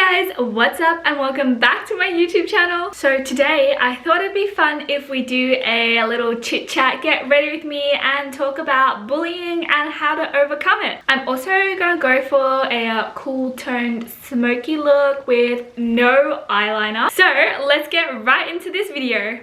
Hey guys, what's up and welcome back to my YouTube channel. So today I thought it'd be fun if we do a little chit chat, get ready with me and talk about bullying and how to overcome it. I'm also gonna go for a cool toned smoky look with no eyeliner. So let's get right into this video.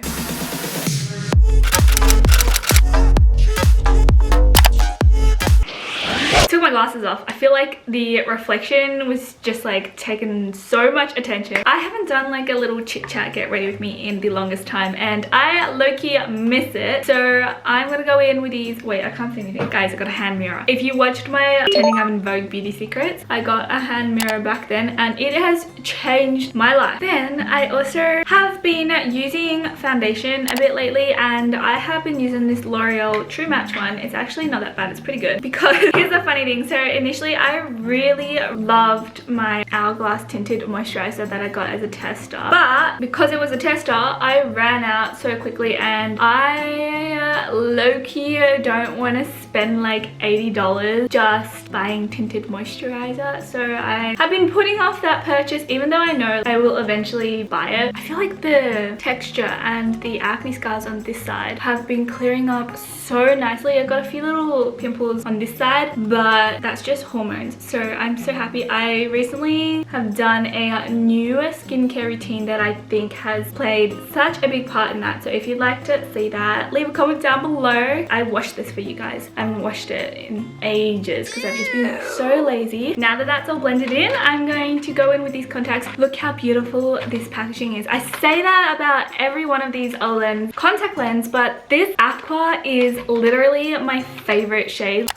Took my glasses off. I feel like the reflection was just like taking so much attention. I haven't done like a little chit chat get ready with me in the longest time and I low-key miss it. So I'm gonna go in with these. Wait, I can't see anything. Guys, I got a hand mirror. If you watched my Pretending I'm in Vogue beauty secrets, I got a hand mirror back then and it has changed my life. Then I also have been using foundation a bit lately and I have been using this L'Oreal True Match one. It's actually not that bad. It's pretty good because here's the funny thing. So initially I really loved my Hourglass tinted moisturizer that I got as a tester, but because it was a tester I ran out so quickly and I low-key don't want to spend like $80 just buying tinted moisturizer. So I have been putting off that purchase even though I know I will eventually buy it. I feel like the texture and the acne scars on this side have been clearing up so nicely. I've got a few little pimples on this side, but that's just hormones. So I'm so happy. I recently have done a new skincare routine that I think has played such a big part in that. So if you'd like to see that, leave a comment down below. I washed this for you guys. I haven't washed it in ages because I've just been so lazy. Now that that's all blended in, I'm going to go in with these contacts. Look how beautiful this packaging is. I say that about every one of these contact lens, but this aqua is literally my favorite shade.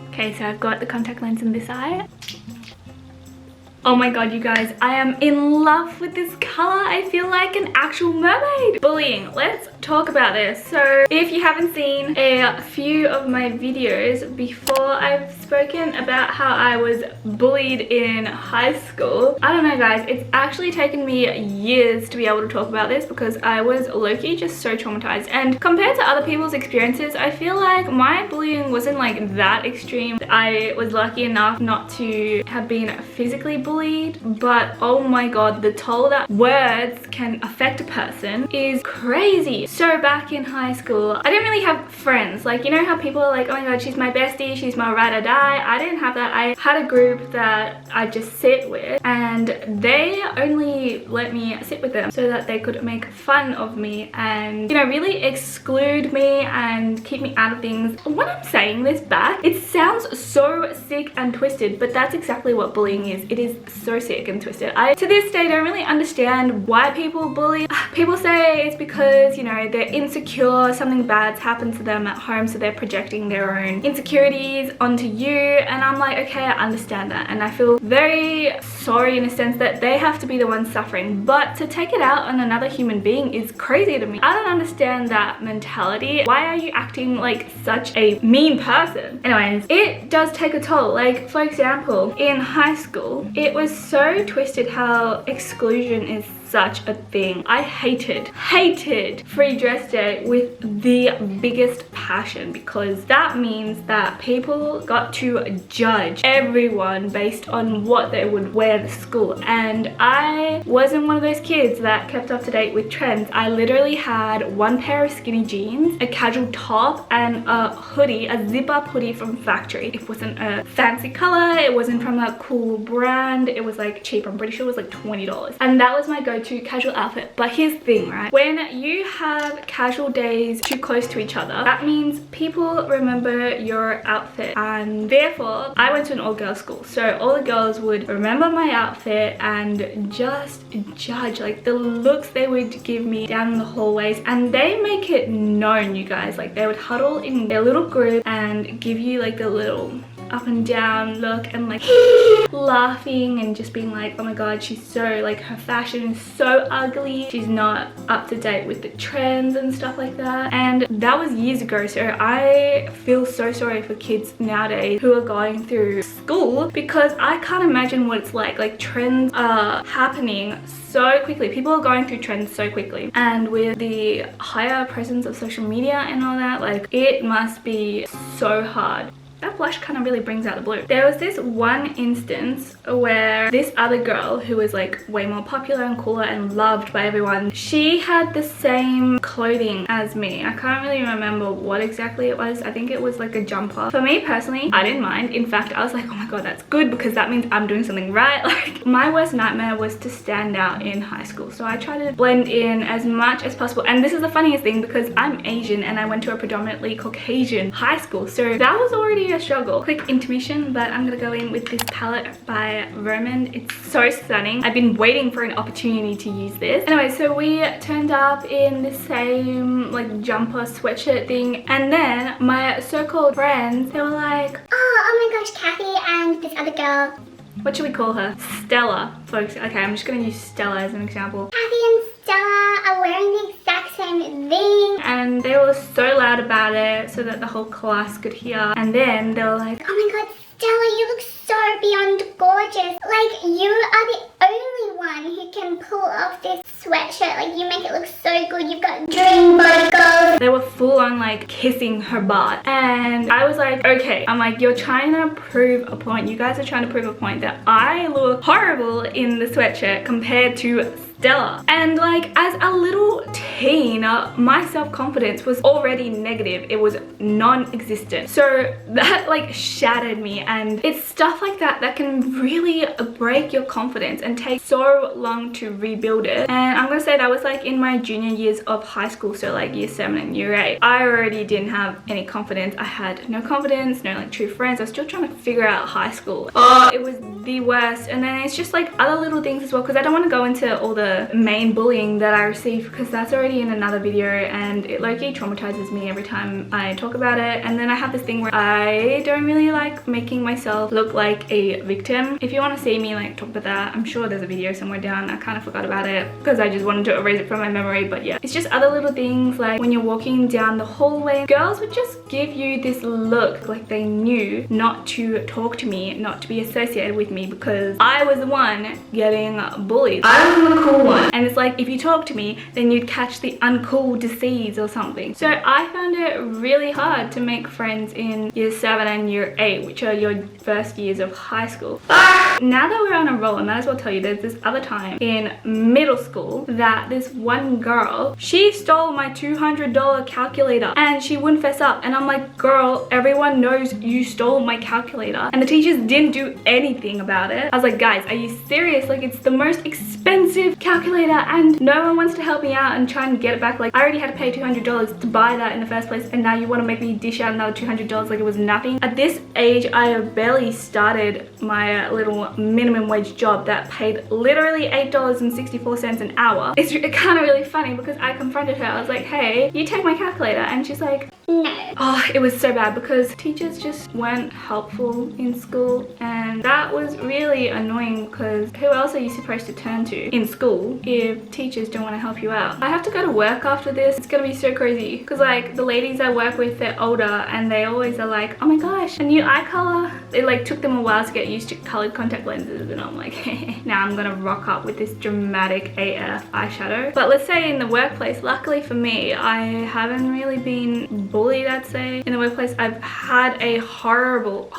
Okay, so I've got the contact lens in this eye. Oh my god, you guys, I am in love with this color. I feel like an actual mermaid. Bullying, let's talk about this. So if you haven't seen a few of my videos before, I've spoken about how I was bullied in high school. I don't know guys, it's actually taken me years to be able to talk about this because I was low-key just so traumatized. And compared to other people's experiences, I feel like my bullying wasn't like that extreme. I was lucky enough not to have been physically bullied, but oh my god, the toll that words can affect a person is crazy. So back in high school, I didn't really have friends. Like, you know how people are like, oh my god, she's my bestie, she's my ride or die. I didn't have that. I had a group that I just sit with and they only let me sit with them so that they could make fun of me and, you know, really exclude me and keep me out of things. When I'm saying this back, it sounds so sick and twisted, but that's exactly what bullying is. It is so sick and twisted. I to this day don't really understand why people bully. People say it's because, you know, they're insecure, something bad's happened to them at home, so they're projecting their own insecurities onto you, and I'm like, okay, I understand that and I feel very sorry in a sense that they have to be the ones suffering, but to take it out on another human being is crazy to me. I don't understand that mentality. Why are you acting like such a mean person? Anyways, it does take a toll. Like, for example, in high school, it was so twisted how exclusion is such a thing. I hated free dress day with the biggest passion because that means that people got to judge everyone based on what they would wear to school, and I wasn't one of those kids that kept up to date with trends. I literally had one pair of skinny jeans, a casual top, and a hoodie, a zip-up hoodie from factory. It wasn't a fancy color, it wasn't from a cool brand, it was like cheap. I'm pretty sure it was like $20 and that was my go-to casual outfit. But here's the thing, right? When you have casual days too close to each other, that means people remember your outfit, and therefore I went to an all-girls school, so all the girls would remember my outfit and just judge like the looks they would give me down in the hallways, and they make it known, you guys. Like, they would huddle in their little group and give you like the little up and down look and like laughing and just being like, oh my god, she's so, like, her fashion is so ugly, she's not up to date with the trends and stuff like that. And that was years ago, so I feel so sorry for kids nowadays who are going through school because I can't imagine what it's like. Like, trends are happening so quickly, people are going through trends so quickly, and with the higher presence of social media and all that, like, it must be so hard. That that blush kind of really brings out the blue. There was this one instance where this other girl who was like way more popular and cooler and loved by everyone, she had the same clothing as me. I can't really remember what exactly it was. I think it was like a jumper. For me personally, I didn't mind. In fact, I was like, oh my god, that's good because that means I'm doing something right. Like, my worst nightmare was to stand out in high school, so I tried to blend in as much as possible. And this is the funniest thing because I'm Asian and I went to a predominantly Caucasian high school, so that was already a struggle. Quick intermission, but I'm gonna go in with this palette by Roman. It's so stunning. I've been waiting for an opportunity to use this. Anyway, so we turned up in the same like jumper sweatshirt thing, and then my so-called friends, they were like, oh my gosh, Kathy and this other girl. What should we call her? Stella, folks. Okay, I'm just gonna use Stella as an example. Kathy and Stella are wearing the exact same thing. And they were so loud about it so that the whole class could hear. And then they were like, oh my god, Stella, you look so beyond gorgeous. Like, you are the only one who can pull off this sweatshirt. Like, you make it look so good. You've got dream body goals. They were full on like kissing her butt. And I was like, okay. I'm like, you're trying to prove a point. You guys are trying to prove a point that I look horrible in the sweatshirt compared to Stella. And like, as a little teen, my self-confidence was already negative. It was non-existent. So that like shattered me, and it's stuff like that that can really break your confidence and take so long to rebuild it. And I'm gonna say that was like in my junior years of high school, so like year 7 and year 8. I already didn't have any confidence. I had no confidence, no like true friends. I was still trying to figure out high school. Oh, it was the worst. And then it's just like other little things as well, because I don't want to go into all the main bullying that I received because that's already in another video, and it low-key traumatizes me every time I talk about it. And then I have this thing where I don't really like making myself look like a victim. If you want to see me like talk about that, I'm sure there's a video somewhere down. I kind of forgot about it because I just wanted to erase it from my memory, but yeah, it's just other little things like when you're walking down the hallway, girls would just give you this look like they knew not to talk to me, not to be associated with me, because I was the one getting bullied. I was the cool one, and it's like if you talk to me then you'd catch the uncool disease or something. So I found it really hard to make friends in year 7 and year 8, which are your first years of high school. Now that we're on a roll, I might as well tell you, there's this other time in middle school that this one girl, she stole my $200 calculator and she wouldn't fess up. And I'm like, girl, everyone knows you stole my calculator, and the teachers didn't do anything about it. I was like, guys, are you serious? Like, it's the most expensive calculator and no one wants to help me out and try and get it back. Like, I already had to pay $200 to buy that in the first place, and now you want to make me dish out another $200 like it was nothing. At this age, I barely started my little minimum wage job that paid literally $8.64 an hour. It's kind of really funny because I confronted her. I was like, hey, you take my calculator, and she's like, no. Oh, it was so bad because teachers just weren't helpful in school, and that was really annoying because who else are you supposed to turn to in school if teachers don't want to help you out? I have to go to work after this. It's gonna be so crazy because like the ladies I work with, they're older and they always are like, oh my gosh, a new eye color. It like took them a while to get used to colored contact lenses, and I'm like, now I'm gonna rock up with this dramatic AF eyeshadow. But let's say in the workplace, luckily for me, I haven't really been bullied. I'd say in the workplace I've had a horrible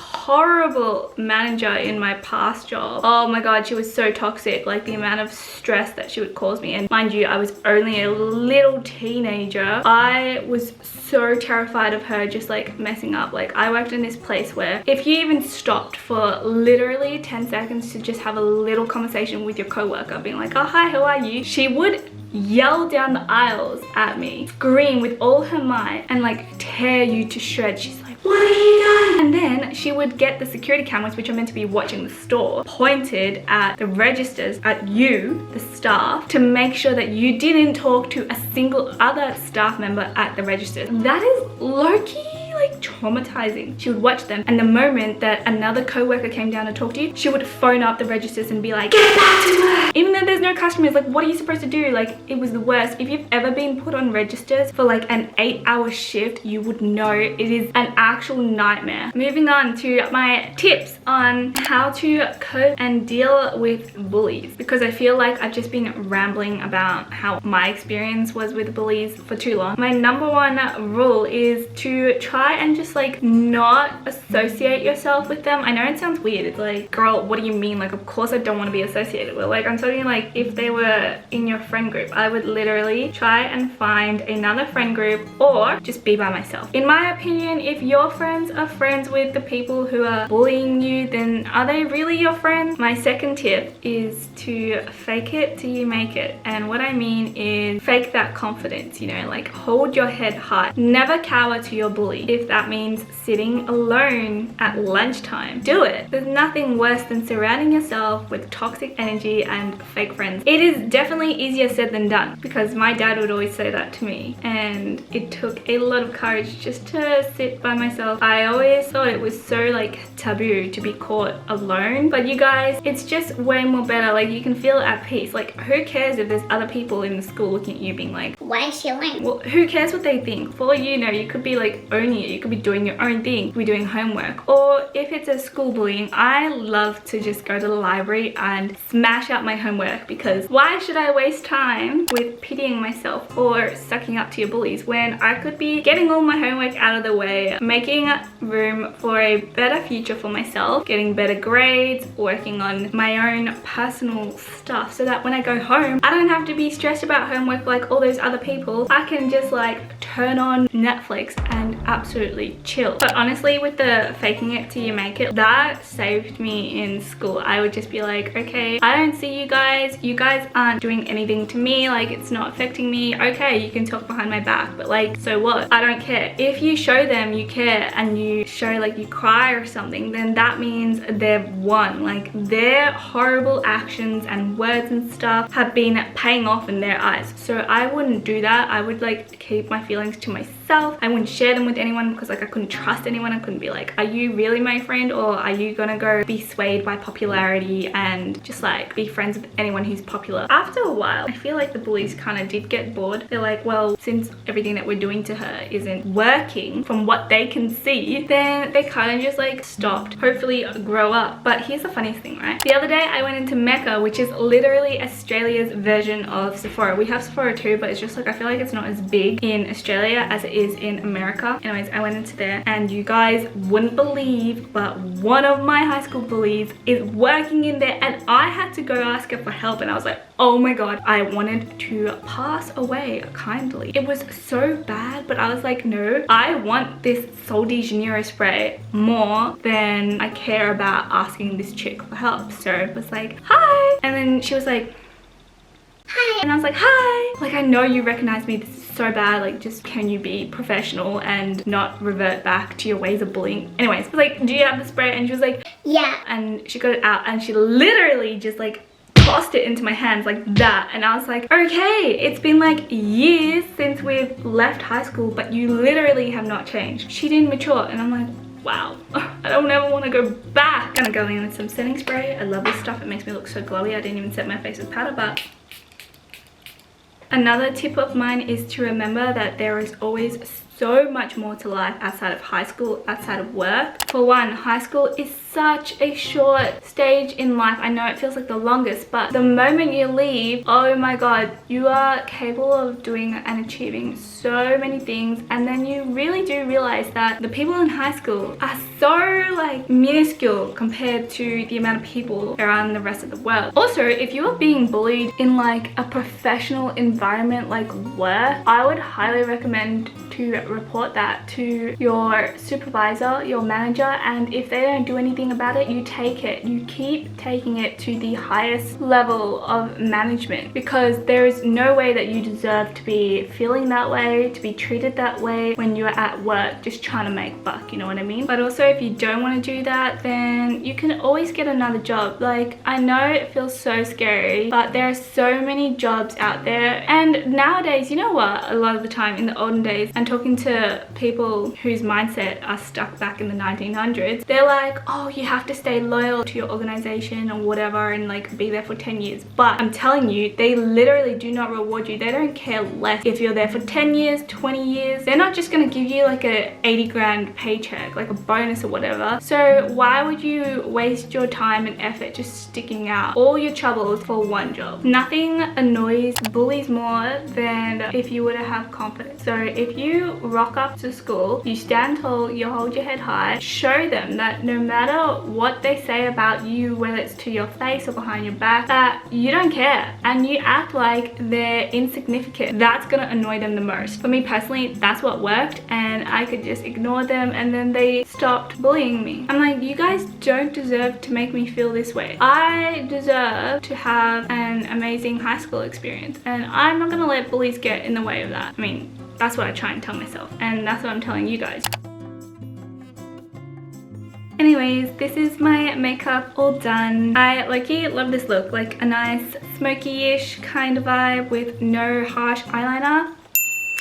manager in my past job. Oh my god, she was so toxic. Like the amount of stress that she would cause me, and mind you, I was only a little teenager. I was so terrified of her just like messing up. Like, I worked in this place where if you even stopped for literally 10 seconds to just have a little conversation with your coworker being like, oh hi, how are you, she would yell down the aisles at me, scream with all her might, and like tear you to shreds. She's like, what are you doing? And then she would get the security cameras, which are meant to be watching the store, pointed at the registers, at you, the staff, to make sure that you didn't talk to a single other staff member at the registers. That is low-key like traumatizing. She would watch them, and the moment that another co-worker came down to talk to you, she would phone up the registers and be like, get back to work. Even though there's no customers, like what are you supposed to do? Like, it was the worst. If you've ever been put on registers for like an 8-hour shift, you would know it is an actual nightmare. Moving on to my tips on how to cope and deal with bullies, because I feel like I've just been rambling about how my experience was with bullies for too long. My number one rule is to try try and just like not associate yourself with them. I know it sounds weird. It's like, girl, what do you mean? Like, of course I don't want to be associated with. Like, I'm talking like if they were in your friend group, I would literally try and find another friend group or just be by myself. In my opinion, if your friends are friends with the people who are bullying you, then are they really your friends? My second tip is to fake it till you make it. And what I mean is fake that confidence, you know, like hold your head high. Never cower to your bully. If that means sitting alone at lunchtime, do it. There's nothing worse than surrounding yourself with toxic energy and fake friends. It is definitely easier said than done, because my dad would always say that to me, and it took a lot of courage just to sit by myself. I always thought it was so like taboo to be caught alone, but you guys, it's just way more better. Like, you can feel at peace. Like, who cares if there's other people in the school looking at you being like, why is she alone? Well, who cares what they think? For all you know, you could be like owning it. You could be doing your own thing. You could be doing homework. Or if it's a school bullying, I love to just go to the library and smash out my homework, because why should I waste time with pitying myself or sucking up to your bullies when I could be getting all my homework out of the way, making room for a better future for myself, getting better grades, working on my own personal stuff, so that when I go home, I don't have to be stressed about homework like all those other people. I can just like turn on Netflix and absolutely chill. But honestly, with the faking it till you make it, that saved me in school. I would just be like, okay, I don't see you guys aren't doing anything to me, like it's not affecting me. Okay, you can talk behind my back, but like, so what? I don't care. If you show them you care and you show like you cry or something, then that means they've won. Like, their horrible actions and words and stuff have been paying off in their eyes. So I wouldn't do that. I would like keep my feelings to myself. I wouldn't share them with anyone, because like I couldn't trust anyone. I couldn't be like, are you really my friend, or are you gonna go be swayed by popularity and just like be friends with anyone who's popular? After a while, I feel like the bullies kind of did get bored. They're like, well, since everything that we're doing to her isn't working from what they can see, then they kind of just like stopped. Hopefully grow up. But here's the funniest thing, right? The other day I went into Mecca, which is literally Australia's version of Sephora. We have Sephora too, but it's just like, I feel like it's not as big in Australia as it is in America. Anyways, I went into there, and you guys wouldn't believe, but one of my high school bullies is working in there, and I had to go ask her for help, and I was like, oh my god, I wanted to pass away kindly. It was so bad, but I was like, no, I want this Sol de Janeiro spray more than I care about asking this chick for help. So it was like, hi, and then she was like, hi, and I was like, hi, like, I know you recognize me, this is so bad, like, just can you be professional and not revert back to your ways of bullying? Anyways, I was like, do you have the spray? And she was like, yeah, and she got it out, and she literally just like tossed it into my hands like that. And I was like, okay, it's been like years since we've left high school, but you literally have not changed. She didn't mature. And I'm like, wow, I don't ever want to go back. I'm gonna go in with some setting spray. I love this stuff. It makes me look so glowy. I didn't even set my face with powder, but another tip of mine is to remember that there is always so much more to life outside of high school, outside of work. For one, high school is such a short stage in life. I know it feels like the longest, but the moment you leave, oh my god, you are capable of doing and achieving so many things. And then you really do realize that the people in high school are so like minuscule compared to the amount of people around the rest of the world. Also, if you are being bullied in like a professional environment like work, I would highly recommend to report that to your supervisor, your manager, and if they don't do anything about it, you take it. You keep taking it to the highest level of management, because there is no way that you deserve to be feeling that way, to be treated that way when you're at work just trying to make buck, you know what I mean? But also, if you don't want to do that, then you can always get another job. Like, I know it feels so scary, but there are so many jobs out there. And nowadays, you know what, a lot of the time in the olden days, and talking to people whose mindset are stuck back in the 1900s, they're like, oh, you have to stay loyal to your organization or whatever and like be there for 10 years. But I'm telling you, they literally do not reward you. They don't care less if you're there for 10 years, 20 years. They're not just gonna give you like a 80 grand paycheck, like a bonus or whatever. So why would you waste your time and effort just sticking out all your troubles for one job? Nothing annoys bullies more than if you were to have confidence. So if you you rock up to school, you stand tall, you hold your head high, show them that no matter what they say about you, whether it's to your face or behind your back, that you don't care and you act like they're insignificant. That's gonna annoy them the most. For me personally, that's what worked, and I could just ignore them and then they stopped bullying me. I'm like, you guys don't deserve to make me feel this way. I deserve to have an amazing high school experience, and I'm not gonna let bullies get in the way of that. I mean, that's what I try and tell myself, and that's what I'm telling you guys. Anyways, this is my makeup all done. I low-key love this look, like a nice smoky-ish kind of vibe with no harsh eyeliner.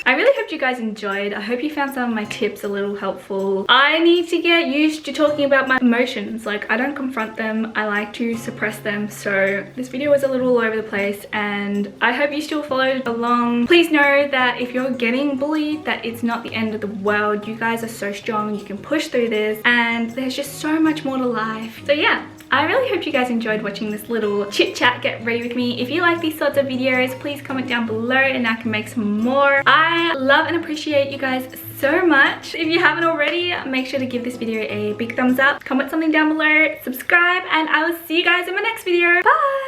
I really hope you guys enjoyed. I hope you found some of my tips a little helpful. I need to get used to talking about my emotions. Like, I don't confront them, I like to suppress them. So this video was a little all over the place, and I hope you still followed along. Please know that if you're getting bullied, that it's not the end of the world. You guys are so strong, you can push through this, and there's just so much more to life. So yeah, I really hope you guys enjoyed watching this little chit chat get ready with me. If you like these sorts of videos, please comment down below and I can make some more. I love and appreciate you guys so much. If you haven't already, make sure to give this video a big thumbs up, comment something down below, subscribe, and I will see you guys in my next video. Bye!